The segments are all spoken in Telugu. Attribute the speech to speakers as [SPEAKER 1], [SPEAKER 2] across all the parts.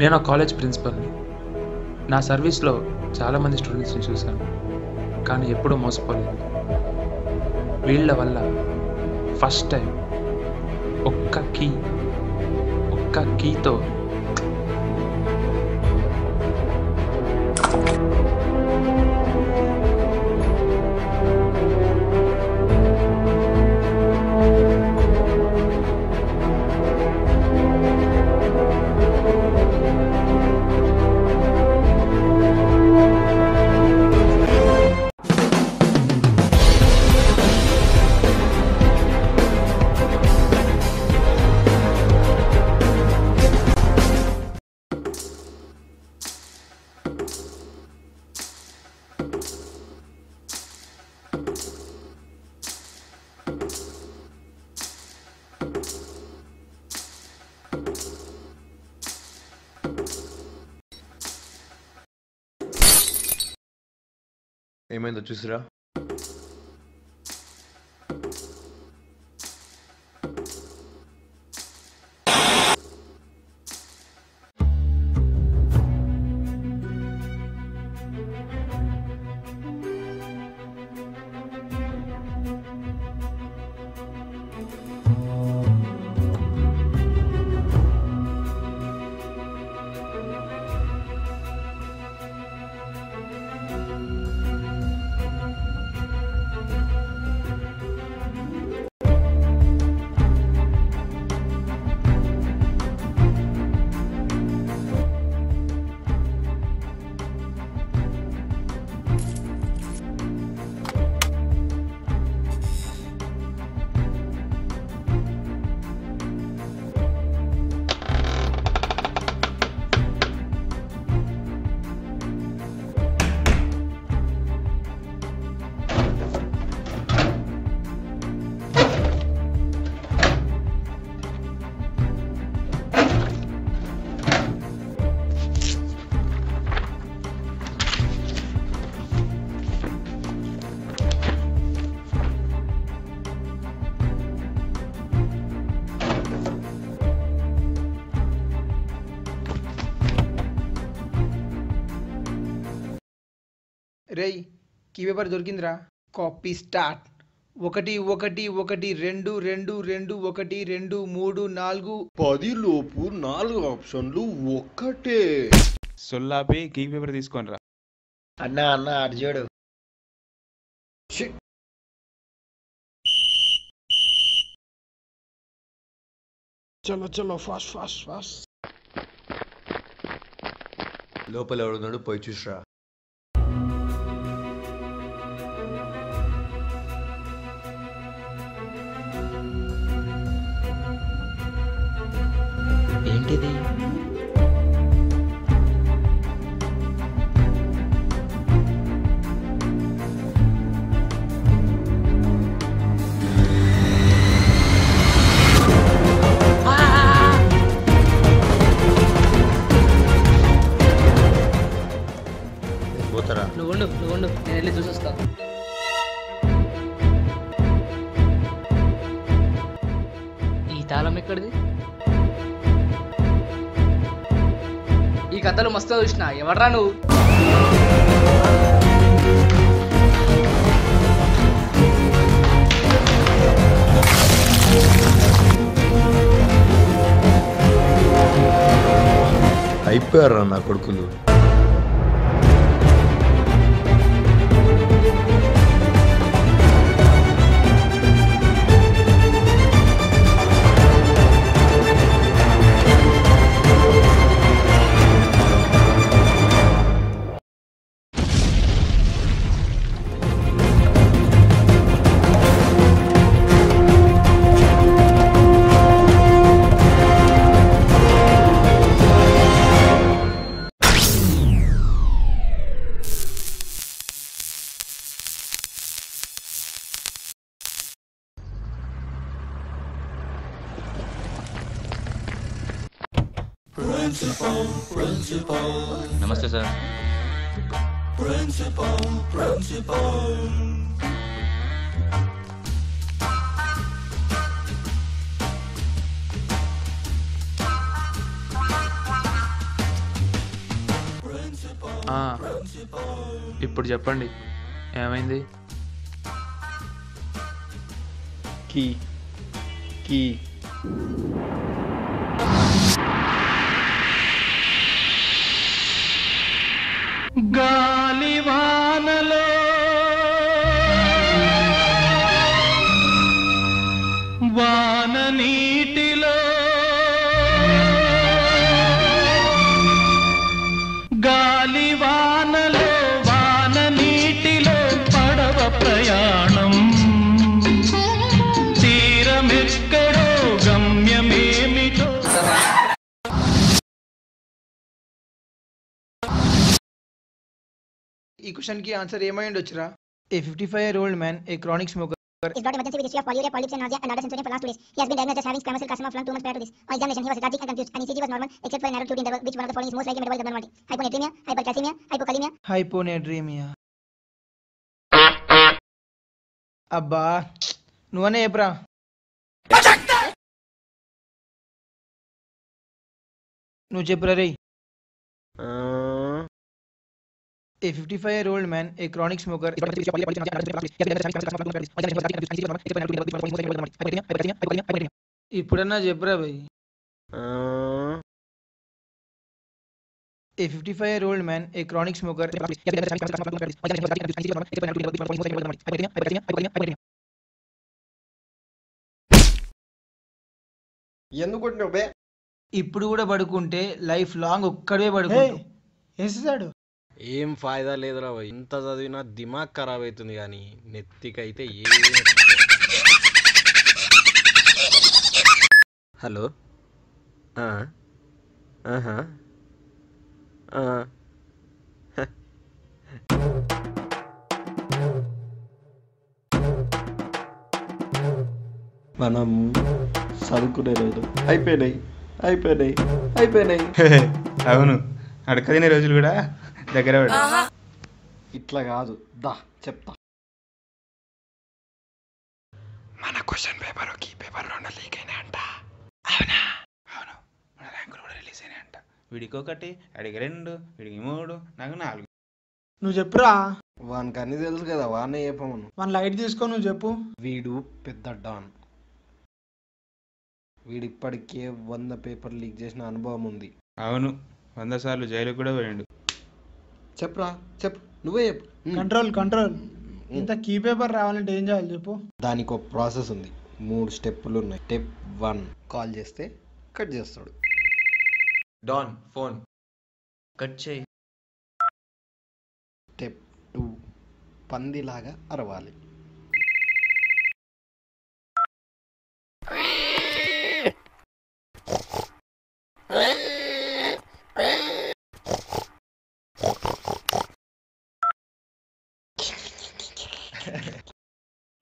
[SPEAKER 1] నేను ఆ కాలేజ్ ప్రిన్సిపల్ని. నా సర్వీస్లో చాలామంది స్టూడెంట్స్ని చూశాను, కానీ ఎప్పుడూ మోసపోలేదు. వీళ్ళ వల్ల ఫస్ట్ టైం ఒక్క కీతో
[SPEAKER 2] ఏమైందో చూసిరా.
[SPEAKER 3] రేయ్, కీ పేపర్ దొరికిందిరా. Copy start. 1 1 1 2 2 2 1 2 3 4
[SPEAKER 2] 10 లోపు 4 ఆప్షన్లు ఒక్కటే.
[SPEAKER 4] సొల్లాపి కీ పేపర్ తీసుకొని రా.
[SPEAKER 3] అన్న అర్జుడు. చలో ఫాస్ట్.
[SPEAKER 2] లోపల ఎవడున్నాడు పోయి చూసిరా.
[SPEAKER 3] ఏంటిది?
[SPEAKER 2] పోతారా?
[SPEAKER 5] నువ్వు ఉండు, నేను వెళ్ళి చూసొస్తా. ఈ తాళం ఎక్కడిది? ఈ కథలు మస్తు చూసిన. ఎవర్రా నువ్వు?
[SPEAKER 2] అయిపోయారా నా కొడుకులు.
[SPEAKER 6] నమస్తే సార్.
[SPEAKER 1] ఇప్పుడు చెప్పండి, ఏమైంది?
[SPEAKER 2] కీ కీ
[SPEAKER 7] గాలివానలో వాన నీటిలో గాలివానలో వాన నీటిలో పడవ ప్రయాణం తీరమెక్కడో గమ్యమేమిటో.
[SPEAKER 3] ఈ క్వశ్చన్ కి ఆన్సర్ ఏమై ఉండొచ్చురా? ఏ 55-year-old man, a chronic smoker,
[SPEAKER 8] is brought emergency with history of polyuria, polyps and nausea and other sensorium for last 2 days. He has been diagnosed as having squamous cell carcinoma of lung 2 months prior to this. On examination, he was lethargic and confused, and ECG was normal except for a narrow QT interval. Which one of the following is most likely metabolic abnormality? Hyponatremia, hypercalcemia, hypokalemia.
[SPEAKER 3] hyponatremia. అబ్బా నువ్వనే చెప్పరా. నువ్వు చెప్పురా రే. A 55-year-old man, a chronic smoker, ఇప్పుడన్నా చెప్పురా భయ్. A 55-year-old man, a chronic smoker,
[SPEAKER 2] ఎందుకు కొట్టినావు బే?
[SPEAKER 3] ఇప్పుడు కూడా పడుకుంటే లైఫ్ లాంగ్ ఒక్కడే పడుకుంటావు.
[SPEAKER 9] వేసేసాడు.
[SPEAKER 2] ఏం ఫాయిదా లేదురా భయ్. ఇంత చదివినా దిమాగ్ ఖరాబ్ అవుతుంది కానీ నెత్తికైతే ఏ. హలో మనం చదువుకునే రోజు అయిపోయినాయి.
[SPEAKER 4] అవును, అడక తినే రోజులు కూడా దగ్గర పడ్డాయి.
[SPEAKER 2] ఇట్లా కాదు, దా చెప్తా.
[SPEAKER 4] మన question paper key paper 2 leak అయినాయంట. అవునా? అవును, మన ర్యాంకులు కూడా రిలీజ్ అయినాయంట. వీడికి 1, అడిగి 2, వీడికి 3, నాకు 4.
[SPEAKER 9] నువ్వు చెప్పురా.
[SPEAKER 2] వానికి అన్ని తెలుసు కదా, వానే చెప్పమను.
[SPEAKER 9] మన లైట్ తీసుకో, నువ్వు చెప్పు.
[SPEAKER 2] వీడు పెద్ద డాన్. వీడు ఇప్పటికే 100 పేపర్లు లీక్ చేసిన అనుభవం ఉంది.
[SPEAKER 4] అవును, 100 సార్లు జైలుకు కూడా పోయిండు.
[SPEAKER 2] చెప్పరా, చెప్పు, నువ్వే చెప్పు.
[SPEAKER 9] కంట్రోల్. ఇంత కీ పేపర్ రావాలంటే ఏం చేయాలి చెప్పు.
[SPEAKER 2] దానికి ఒక ప్రాసెస్ ఉంది, 3 స్టెప్పులు ఉన్నాయి. స్టెప్ 1, కాల్ చేస్తే కట్ చేస్తాడు.
[SPEAKER 6] డాన్ ఫోన్ కట్ చేయి.
[SPEAKER 2] స్టెప్ 2, పందిలాగా అరవాలి.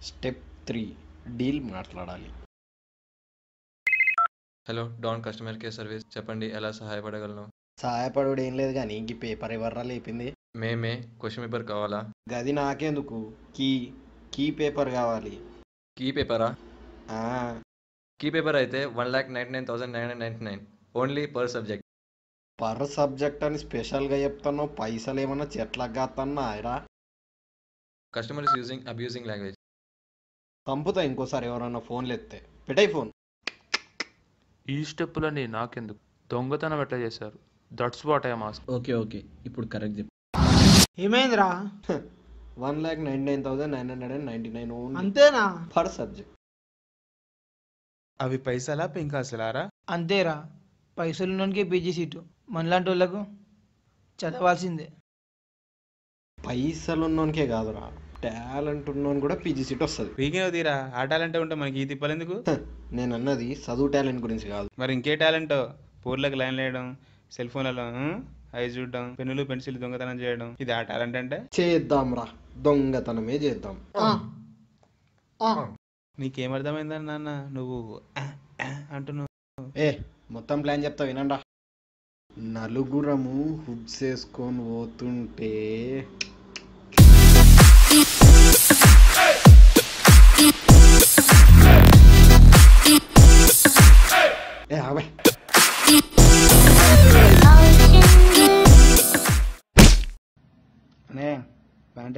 [SPEAKER 2] స్టెప్ 3, డీల్ మాట్లాడాలి.
[SPEAKER 6] Hello don customer care service, చెప్పండి ఎలా సహాయపడగలను?
[SPEAKER 2] సహాయపడు ఏం లేదు కానీ ఈ పేపర్ ఎవర్రా లేపింది?
[SPEAKER 6] మేమే. క్వశ్చన్ పేపర్ కావాలా?
[SPEAKER 2] గది నాకెందుకు, కీ పేపర్ కావాలి.
[SPEAKER 6] కీ పేపరా?
[SPEAKER 2] ఆ,
[SPEAKER 6] కీ పేపర్ అయితే 1,99,999 only per subject.
[SPEAKER 2] Per subject అని స్పెషల్గా చెప్తాను. పైసలు ఏమన్నా చెట్లకు కాస్తాను ఆయరా.
[SPEAKER 6] Customer is using abusing language.
[SPEAKER 2] పంపుతా ఇంకోసారి ఎవరన్నా ఫోన్లు ఎత్తే. పెట్టాయి ఫోన్.
[SPEAKER 1] ఈ స్టెప్పులని నాకెందుకు? దొంగతనం ఎట్లా చేశారు? That's what I ask.
[SPEAKER 2] Okay, ఇప్పుడు కరెక్ట్ చెప్పు.
[SPEAKER 9] ఏమైందిరా?
[SPEAKER 2] 1,99,999 ఓన్లీ
[SPEAKER 9] అంతేనా?
[SPEAKER 2] Per subject.
[SPEAKER 4] అవి పైసలా పెంకాసలారా?
[SPEAKER 3] అంతేరా, పైసలున్నోనికే పీజీ సీటు, మనలాంటి వాళ్ళకు చదవాల్సిందే.
[SPEAKER 2] పైసలు ఉన్నోనికే కాదురా, టాలెంట్ ఉన్నోని కూడా పీజీ సీట్ వస్తుంది.
[SPEAKER 4] వీకెండ్ తీరా, ఆ టాలెంట్ ఉంటే మనకి ఈ తిప్పలేందుకు?
[SPEAKER 2] నేను అన్నది చదువు టాలెంట్ గురించి కాదు.
[SPEAKER 4] మరి ఇంకే టాలెంట్? పూర్లకు లైన్ వేయడం, సెల్ ఫోన్లలో ఐ చూడడం, పెన్నులు పెన్సిల్ దొంగతనం చేయడం, ఇది ఆ టాలెంట్ అంటే?
[SPEAKER 2] చేద్దాం రా, దొంగతనమే చేద్దాం.
[SPEAKER 4] నీకేమర్థమైందని నాన్న నువ్వు అంటున్నావు?
[SPEAKER 2] మొత్తం ప్లాన్ చెప్తా వినండా. నలుగురము హుడ్స్ వేసుకొని పోతుంటే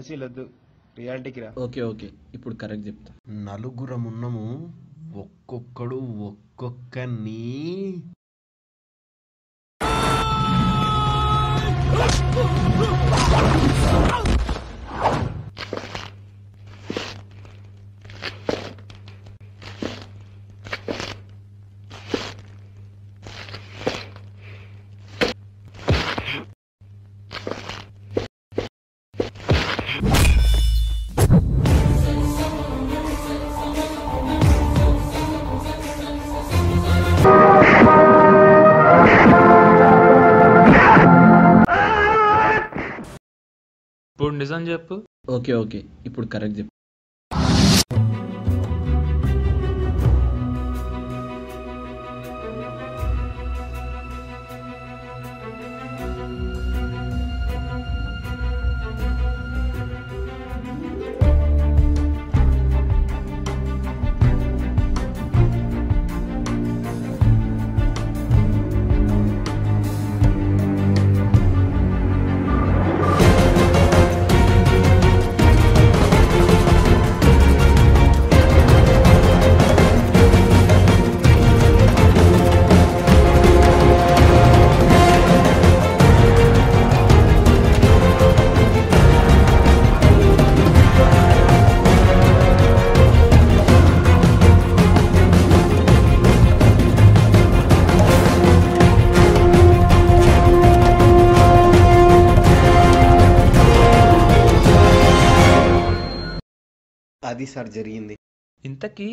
[SPEAKER 4] ఫ్యాంటసీలు వద్దు, రియాలిటీకి రా.
[SPEAKER 9] ఓకే ఓకే ఇప్పుడు కరెక్ట్ చెప్తా.
[SPEAKER 2] నలుగురం ఉన్నాము, ఒక్కొక్కడు ఒక్కొక్కని
[SPEAKER 1] ఇప్పుడు నిజం చెప్పు.
[SPEAKER 9] ఓకే ఓకే ఇప్పుడు కరెక్ట్ చెప్తా.
[SPEAKER 2] అది సార్ జరిగింది.
[SPEAKER 1] ఇంతకీ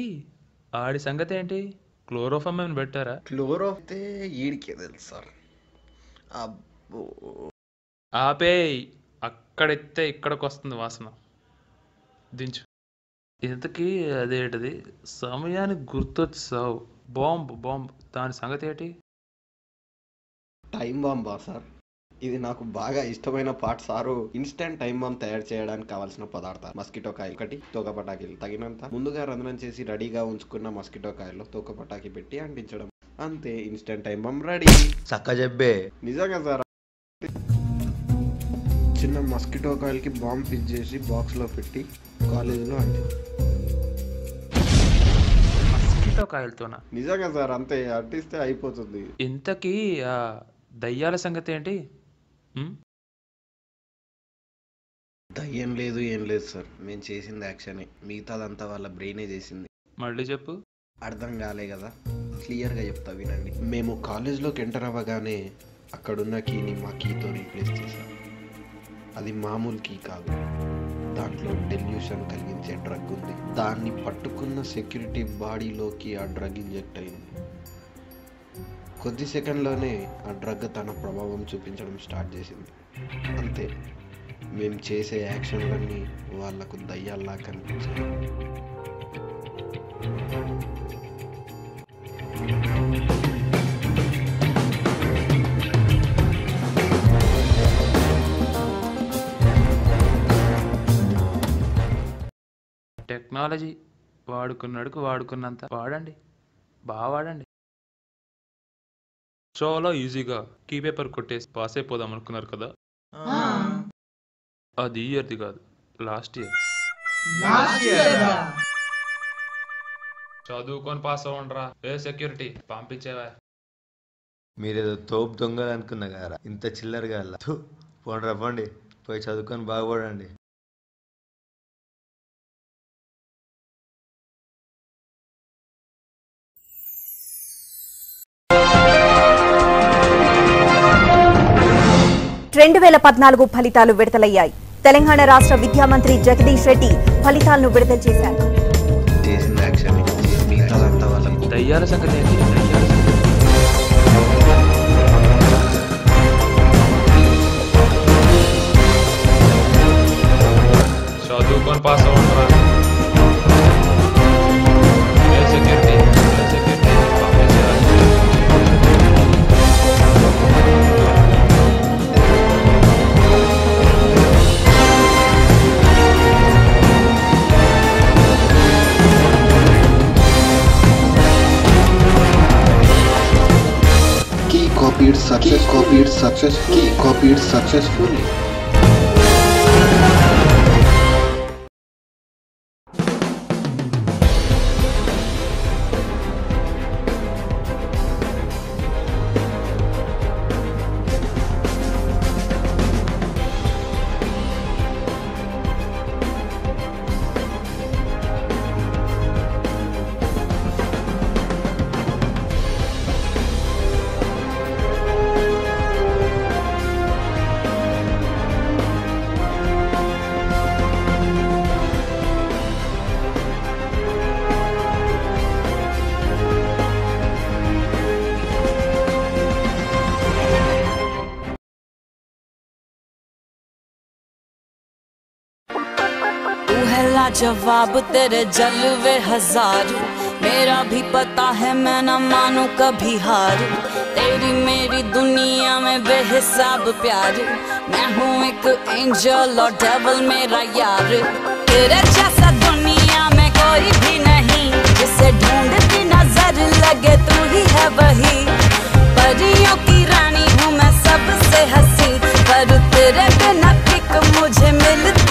[SPEAKER 1] ఆడి సంగతి ఏంటి? క్లోరోఫామ్ ఏమైనా పెట్టారా?
[SPEAKER 2] క్లోరో అయితే ఈడికే తెలుసు సార్. అబ్బో
[SPEAKER 1] ఆపేయ్, అక్కడెత్తే ఇక్కడికి వస్తుంది వాసన. దించు. ఇంతకీ అదేంటిది? సమయానికి గుర్తొచ్చి సావు. బాంబు దాని సంగతి ఏంటి?
[SPEAKER 2] టైం బాంబా సార్? ఇది నాకు బాగా ఇష్టమైన part sir. Instant time bomb తయారు చేయడానికి కావాల్సిన పదార్థాలు: మస్కిటో కాయలు ఒకటి, తోక పటాకీలు తగినంత, ముందుగా రంధ్రం చేసి రెడీగా ఉంచుకున్న మస్కిటో కాయల్లో తోక పటాకి పెట్టి అంటించడం. అంతే, ఇన్స్టెంట్ టైం బాంబ్ రెడీ.
[SPEAKER 6] చక్క చెప్పే.
[SPEAKER 2] నిజంగా సార్. చిన్న మస్కిటో కాయలకి బాంబ్ ఫిక్స్ చేసి బాక్స్లో పెట్టి కాలేజీలో అంటించాం.
[SPEAKER 1] మస్కిటో కాయలతోనా?
[SPEAKER 2] నిజంగా సార్, అంతే, అంటిస్తే అయిపోతుంది.
[SPEAKER 1] ఇంతకీ ఆ దయ్యాల సంగతి ఏంటి?
[SPEAKER 2] దయ్యం లేదు, ఏం లేదు సార్. మేము చేసింది యాక్షనే, మిగతాదంతా వాళ్ళ బ్రెయినే చేసింది.
[SPEAKER 1] మళ్ళీ చెప్పు.
[SPEAKER 2] అర్థం కాలే కదా, క్లియర్గా చెప్తా వినండి. మేము కాలేజ్లోకి ఎంటర్ అవ్వగానే అక్కడున్న కీని మా కీతో రీప్లేస్ చేశాం. అది మామూలు కీ కాదు, దాంట్లో డెల్యూషన్ కలిగించే డ్రగ్ ఉంది. దాన్ని పట్టుకున్న సెక్యూరిటీ బాడీలోకి ఆ డ్రగ్ ఇంజెక్ట్ అయింది. కొద్ది సెకండ్లోనే ఆ డ్రగ్ తన ప్రభావం చూపించడం స్టార్ట్ చేసింది. అంతే, మేము చేసే యాక్షన్లన్నీ వాళ్లకు దయ్యాల్లా కనిపించాయి.
[SPEAKER 1] టెక్నాలజీ వాడుకున్నాడుకు వాడుకున్నంత వాడండి, బాగా వాడండి. చాలా ఈజీగా కీ పేపర్ కొట్టేసి పాస్ అయిపోదాం అనుకున్నారు కదా? అది ఈ ఇయర్ది కాదు, లాస్ట్ ఇయర్. చదువుకొని పాస్ అవ్వండిరా. ఏ సెక్యూరిటీ పంపించేవా?
[SPEAKER 6] మీరేదో తోపు దొంగలు అనుకున్నా కదా, ఇంత చిల్లరగా పోండి రవ్వండి, పోయి చదువుకొని బాగుపడండి.
[SPEAKER 10] రెండు 2014 ఫలితాలు విడుదలయ్యాయి. తెలంగాణ రాష్ట్ర విద్యా మంత్రి జగదీష్ రెడ్డి ఫలితాలను విడుదల చేశారు.
[SPEAKER 1] దయ్యాల సంగతి ఏంటి? చదువుకొని పాస్ అవ్వండిరా. Security
[SPEAKER 2] copied successfully.
[SPEAKER 11] पहला जवाब तेरे जलवे हजार, मेरा भी पता है मैं न मानू कभी हार। तेरी मेरी दुनिया में बेहिसाब प्यार, मैं हूँ एक एंजल और डेविल मेरा यार। तेरे जैसा दुनिया में कोई भी नहीं, जिसे ढूंढती नजर लगे तू ही है वही। परियों की रानी हूँ मैं सबसे हंसी, पर तेरे बिना किक मुझे मिलती